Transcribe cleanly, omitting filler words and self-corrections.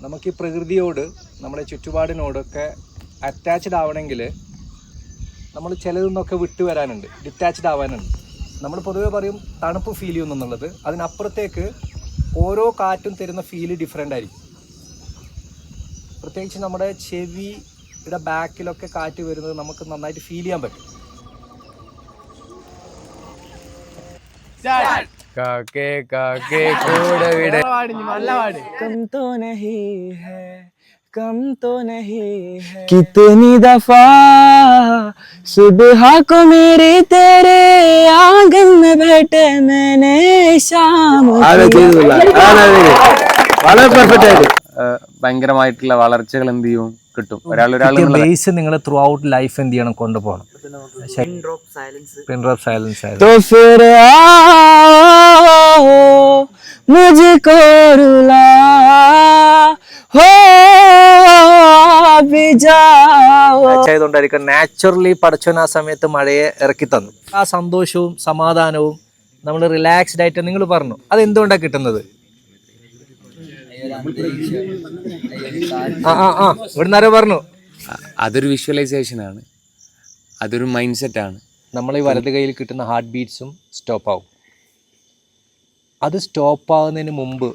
നമുക്ക് ഈ പ്രകൃതിയോട് നമ്മുടെ ചുറ്റുപാടിനോടൊക്കെ അറ്റാച്ച്ഡ് ആവണമെങ്കിൽ നമ്മൾ ചിലതൊന്നൊക്കെ വിട്ടു വരാനുണ്ട്, ഡിറ്റാച്ച്ഡ് ആവാനുണ്ട്. നമ്മൾ പൊതുവെ പറയും തണുപ്പ് ഫീൽ ചെയ്യുന്നു എന്നുള്ളത്. അതിനപ്പുറത്തേക്ക് ഓരോ കാറ്റും തരുന്ന ഫീല് ഡിഫറെൻ്റ് ആയിരിക്കും. പ്രത്യേകിച്ച് നമ്മുടെ ചെവിയുടെ ബാക്കിലൊക്കെ കാറ്റ് വരുന്നത് നമുക്ക് നന്നായിട്ട് ഫീൽ ചെയ്യാൻ പറ്റും. കാക്കേ കാക്കേ കൂടെ വിട കം തോ നഹീ ഹൈ कम तो नहीं है कितनी दफा सुबह को मेरे तेरे आंगन में बैठे मैंने शाम വളരെ പെർഫെക്റ്റ് ആയിട്ട് ഭയങ്കരമായിട്ടുള്ള വളർച്ചകൾ എന്ത് ചെയ്യും കിട്ടും. ഒരാൾ ബേസ് നിങ്ങൾ ത്രൂ ഔട്ട് ലൈഫ് എന്ത് ചെയ്യണം, കൊണ്ടുപോകണം. പിൻ ഡ്രോപ്പ് സൈലൻസ് तो फिर आओ मुझको रुला हो भी जाओ. ആയതുകൊണ്ടായിരിക്കും നാച്ചുറലി പടച്ചോൻ ആ സമയത്ത് മഴയെ ഇറക്കി തന്നു. ആ സന്തോഷവും സമാധാനവും നമ്മൾ റിലാക്സ്ഡ് ആയിട്ട് നിങ്ങൾ പറഞ്ഞു, അതെന്തുകൊണ്ടാണ് കിട്ടുന്നത്? ഇവിടുന്ന് ആരോ പറഞ്ഞു അതൊരു വിഷ്വലൈസേഷൻ ആണ്, അതൊരു മൈൻഡ് സെറ്റ് ആണ്. നമ്മൾ ഈ വലത് കയ്യിൽ കിട്ടുന്ന ഹാർട്ട് ബീറ്റ്സും സ്റ്റോപ്പ് ആവും. അത് സ്റ്റോപ്പ് ആവുന്നതിന് മുമ്പ്